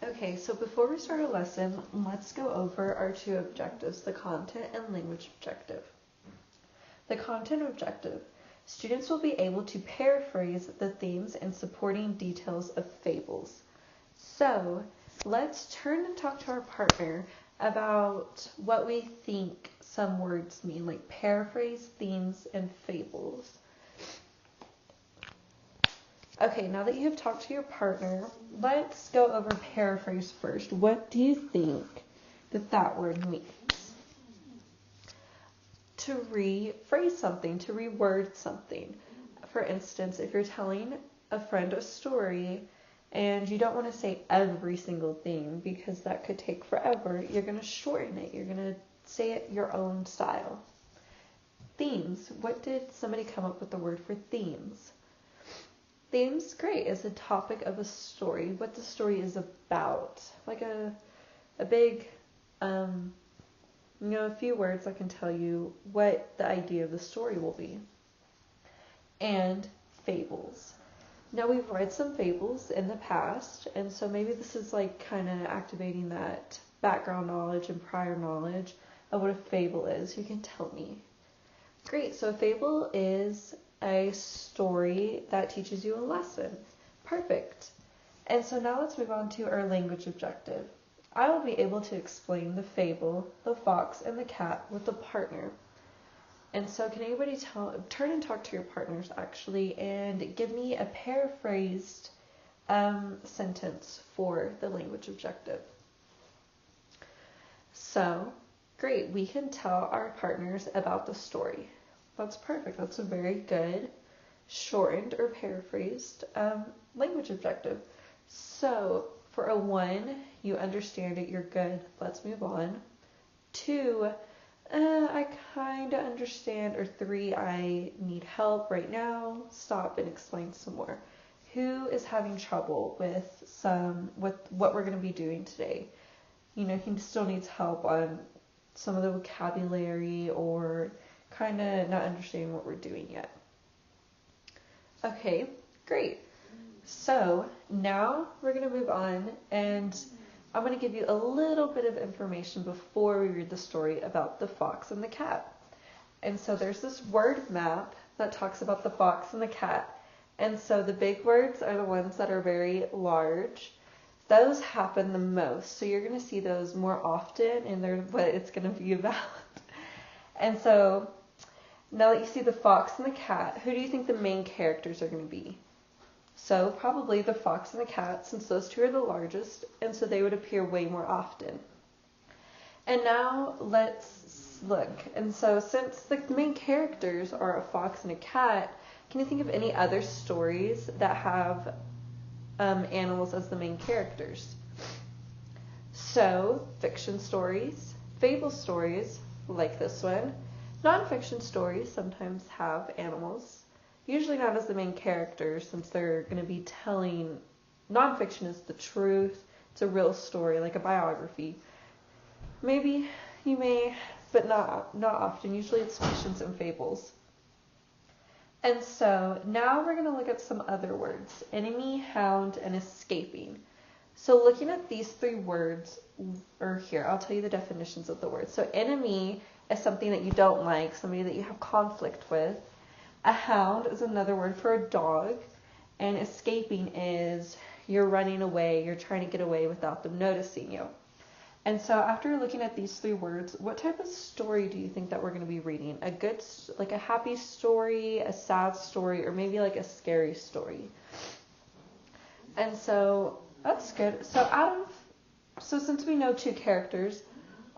Okay, so before we start our lesson, let's go over our two objectives, the content and language objective. The content objective. Students will be able to paraphrase the themes and supporting details of fables. So, let's turn and talk to our partner about what we think some words mean, like paraphrase, themes, and fables. Okay, now that you have talked to your partner, let's go over paraphrase first. What do you think that word means? To rephrase something, to reword something. For instance, if you're telling a friend a story and you don't want to say every single thing because that could take forever, you're going to shorten it. You're going to say it your own style. Themes. What did somebody come up with the word for themes? Themes, great, is a topic of a story, what the story is about. Like a big, a few words that can tell you what the idea of the story will be. And fables. Now, we've read some fables in the past, and so maybe this is like kind of activating that background knowledge and prior knowledge of what a fable is. Who can tell me? Great, so a fable is a story that teaches you a lesson. Perfect. And so now let's move on to our language objective. I will be able to explain the fable, the fox, and the cat with a partner. And so can anybody turn and talk to your partners actually and give me a paraphrased sentence for the language objective. So, great, we can tell our partners about the story. That's perfect. That's a very good shortened or paraphrased language objective. So for a 1, you understand it, you're good. Let's move on. 2, I kind of understand. Or 3, I need help right now. Stop and explain some more. Who is having trouble with what we're going to be doing today? He still needs help on some of the vocabulary or kind of not understanding what we're doing yet. Okay, great. So now we're going to move on, and I'm going to give you a little bit of information before we read the story about the fox and the cat. And so there's this word map that talks about the fox and the cat. And so the big words are the ones that are very large. Those happen the most. So you're going to see those more often, and they're what it's going to be about. And so now that you see the fox and the cat, who do you think the main characters are going to be? So probably the fox and the cat, since those two are the largest, and so they would appear way more often. And now let's look. And so since the main characters are a fox and a cat, can you think of any other stories that have animals as the main characters? So fiction stories, fable stories, like this one. Nonfiction stories sometimes have animals, usually not as the main characters since they're going to be telling. Nonfiction is the truth. It's a real story, like a biography. Maybe you may, but not often. Usually it's fictions and fables. And so now we're going to look at some other words: enemy, hound, and escaping. So looking at these 3 words, or here, I'll tell you the definitions of the words. So enemy is something that you don't like, somebody that you have conflict with. A hound is another word for a dog. And escaping is you're running away, you're trying to get away without them noticing you. And so after looking at these 3 words, what type of story do you think that we're going to be reading? A good, like a happy story, a sad story, or maybe like a scary story? And so that's good. So since we know 2 characters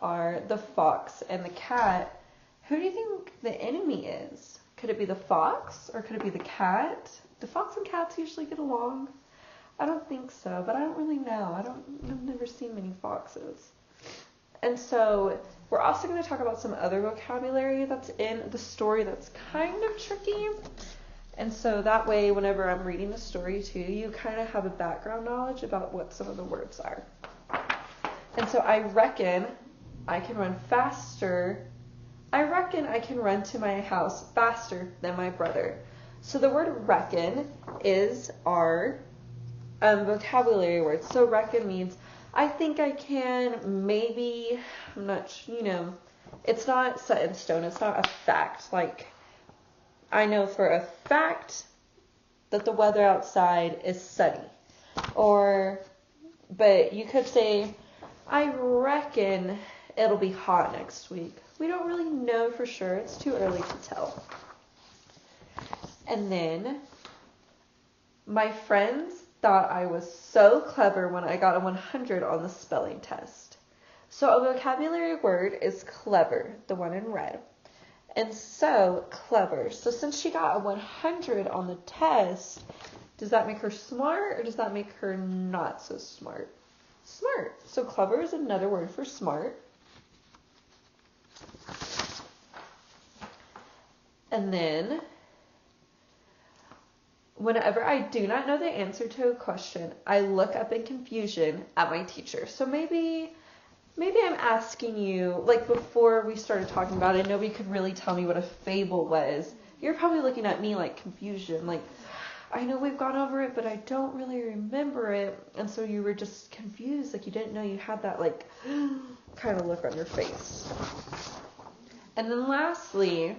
are the fox and the cat, who do you think the enemy is? Could it be the fox or could it be the cat? Do fox and cats usually get along? I don't think so, but I don't really know. I've never seen many foxes. And so we're also going to talk about some other vocabulary that's in the story that's kind of tricky. And so that way, whenever I'm reading the story too, you kind of have a background knowledge about what some of the words are. And so I reckon I can run faster. I reckon I can run to my house faster than my brother. So the word reckon is our vocabulary word. So reckon means I think I can, maybe, I'm not, it's not set in stone. It's not a fact. Like, I know for a fact that the weather outside is sunny. But you could say, I reckon it'll be hot next week. We don't really know for sure. It's too early to tell. And then my friends thought I was so clever when I got a 100 on the spelling test. So a vocabulary word is clever, the one in red. And so clever. So since she got a 100 on the test, does that make her smart or does that make her not so smart? Smart. So clever is another word for smart. And then whenever I do not know the answer to a question, I look up in confusion at my teacher. So maybe I'm asking you, like before we started talking about it, nobody could really tell me what a fable was. You're probably looking at me like confusion, like, I know we've gone over it, but I don't really remember it. And so you were just confused, like you didn't know you had that like kind of look on your face. And then lastly,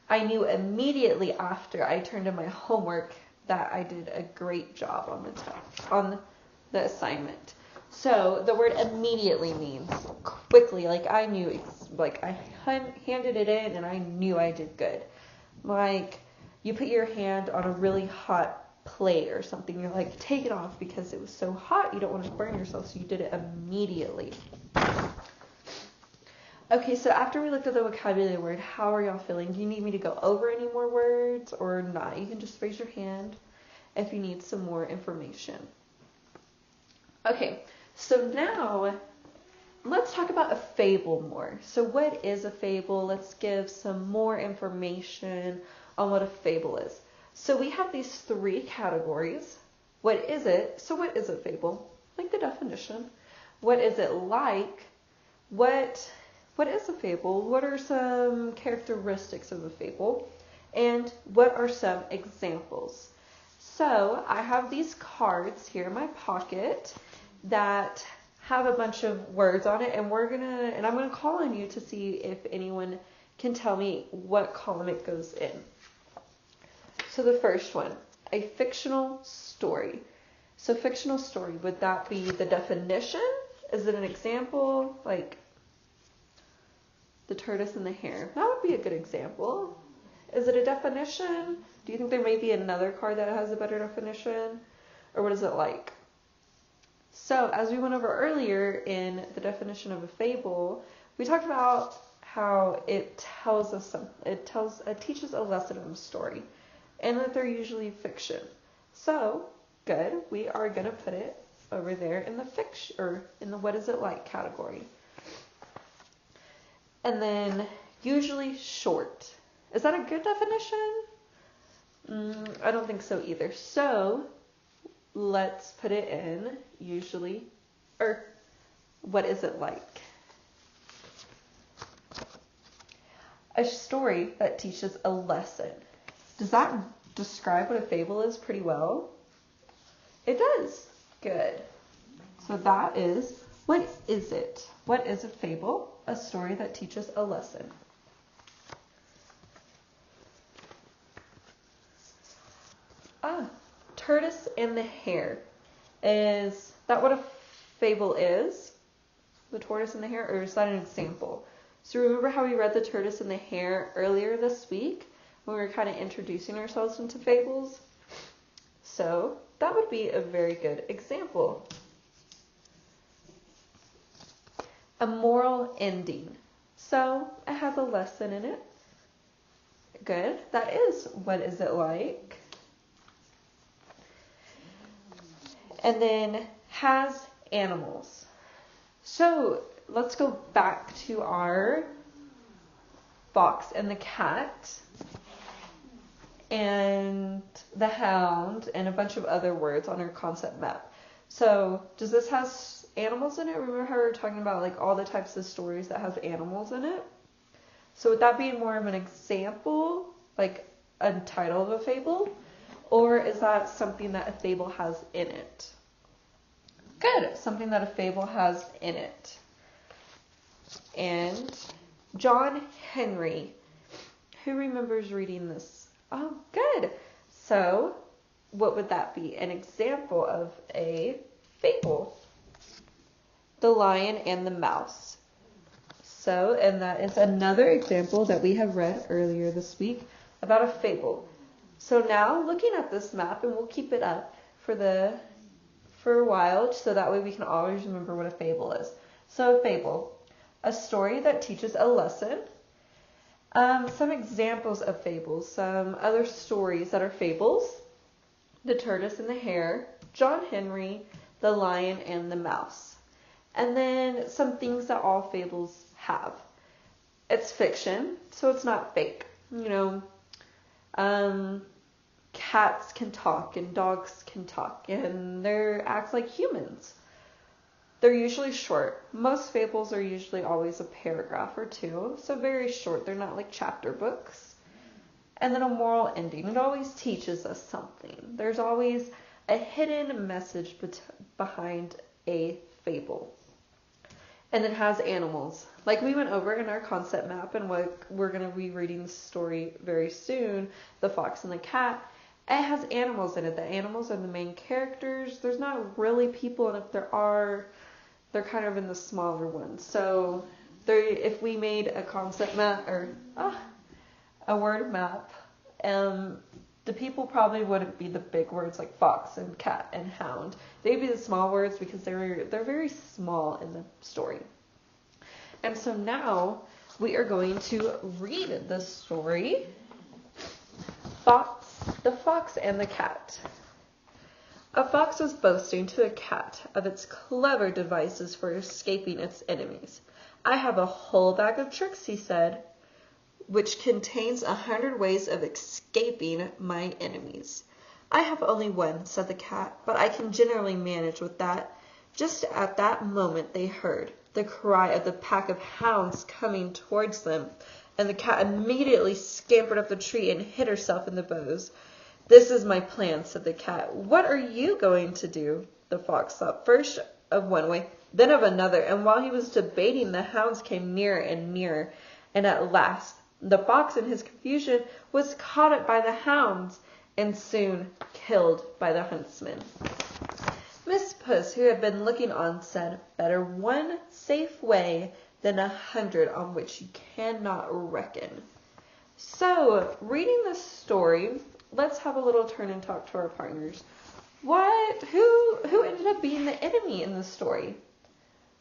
I knew immediately after I turned in my homework that I did a great job on the assignment. So the word immediately means quickly, like I knew, like I handed it in and I knew I did good. Like you put your hand on a really hot plate or something, you're like, take it off because it was so hot, you don't want to burn yourself, so you did it immediately. Okay, so after we looked at the vocabulary word, how are y'all feeling? Do you need me to go over any more words or not? You can just raise your hand if you need some more information. Okay, so now let's talk about a fable more. So what is a fable? Let's give some more information on what a fable is. So we have these three categories. What is it? So what is a fable? Like the definition. What is it like? What is a fable? What are some characteristics of a fable? And what are some examples? So I have these cards here in my pocket that have a bunch of words on it, and I'm gonna call on you to see if anyone can tell me what column it goes in. So the first one, a fictional story. So fictional story, would that be the definition? Is it an example? Like the tortoise and the hare. That would be a good example. Is it a definition? Do you think there may be another card that has a better definition? Or what is it like? So as we went over earlier in the definition of a fable, we talked about how it tells us something. It teaches a lesson in a story, and that they're usually fiction. So good, we are gonna put it over there in the fiction or in the what is it like category. And then usually short. Is that a good definition? I don't think so either. So let's put it in usually, or what is it like? A story that teaches a lesson. Does that describe what a fable is pretty well? It does. Good. So that is, what is it? What is a fable? A story that teaches a lesson. Tortoise and the hare. Is that what a fable is? The tortoise and the hare? Or is that an example? So remember how we read the tortoise and the hare earlier this week when we were kind of introducing ourselves into fables? So that would be a very good example. A moral ending. So it has a lesson in it. Good. That is, what is it like? And then has animals. So let's go back to our fox and the cat and the hound and a bunch of other words on our concept map. So does this have animals in it? Remember how we were talking about like all the types of stories that have animals in it? So would that be more of an example, like a title of a fable? Or is that something that a fable has in it? Good. Something that a fable has in it. And John Henry. Who remembers reading this? Oh, good. So, what would that be? An example of a fable. The Lion and the Mouse. So, and that is another example that we have read earlier this week about a fable. So now, looking at this map, and we'll keep it up for a while, so that way we can always remember what a fable is. So a fable, a story that teaches a lesson. Some examples of fables, some other stories that are fables. The Tortoise and the Hare, John Henry, The Lion and the Mouse. And then some things that all fables have. It's fiction, so it's not fake. Cats can talk and dogs can talk and they act like humans. They're usually short. Most fables are usually always a paragraph or two, so very short. They're not like chapter books. And then a moral ending. It always teaches us something. There's always a hidden message behind a fable. And it has animals. Like we went over in our concept map, and what we're going to be reading the story very soon, The Fox and the Cat. It has animals in it. The animals are the main characters. There's not really people, and if there are, they're kind of in the smaller ones. So if we made a concept map or a word map, the people probably wouldn't be the big words like fox and cat and hound. They'd be the small words because they're very small in the story. And so now we are going to read the story, The Fox and the Cat. A fox was boasting to a cat of its clever devices for escaping its enemies. I have a whole bag of tricks, he said, which contains 100 ways of escaping my enemies. I have only one, said the cat, but I can generally manage with that. Just at that moment they heard the cry of the pack of hounds coming towards them, and the cat immediately scampered up the tree and hid herself in the boughs. This is my plan, said the cat. What are you going to do? The fox thought first of one way, then of another, and while he was debating, the hounds came nearer and nearer, and at last the fox in his confusion was caught up by the hounds and soon killed by the huntsmen. Miss Puss, who had been looking on, said, better one safe way than 100 on which you cannot reckon. So, reading this story, let's have a little turn and talk to our partners. Who ended up being the enemy in this story?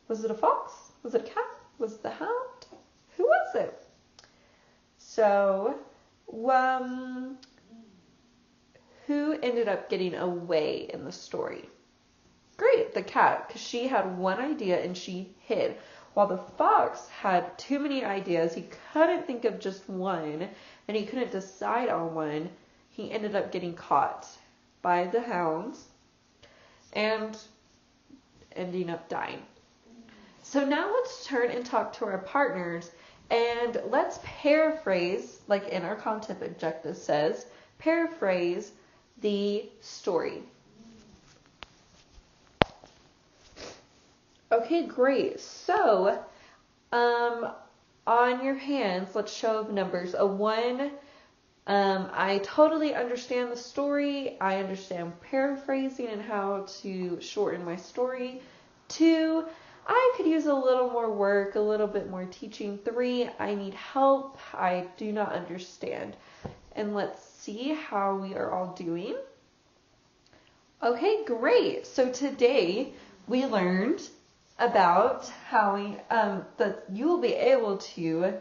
Was it a fox? Was it a cat? Was it the hound? Who was it? So, who ended up getting away in the story? Great, the cat, because she had one idea and she hid. While the fox had too many ideas, he couldn't think of just one, and he couldn't decide on one. He ended up getting caught by the hounds and ending up dying. So now let's turn and talk to our partners, and let's paraphrase, like in our content objective says, paraphrase the story. Okay, great. So, on your hands, let's show of numbers. A 1, I totally understand the story. I understand paraphrasing and how to shorten my story. 2, I could use a little more work, a little bit more teaching. 3, I need help. I do not understand. And let's see how we are all doing. Okay, great. So today we learned about how that you will be able to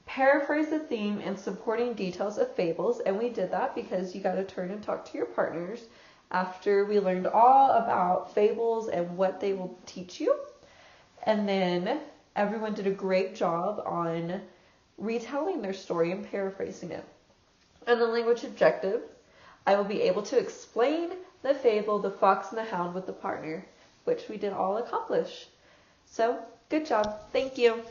paraphrase the theme and supporting details of fables, and we did that because you got to turn and talk to your partners after we learned all about fables and what they will teach you. And then everyone did a great job on retelling their story and paraphrasing it. And the language objective, I will be able to explain the fable, The Fox and the Hound, with the partner, which we did all accomplish. So, good job. Thank you.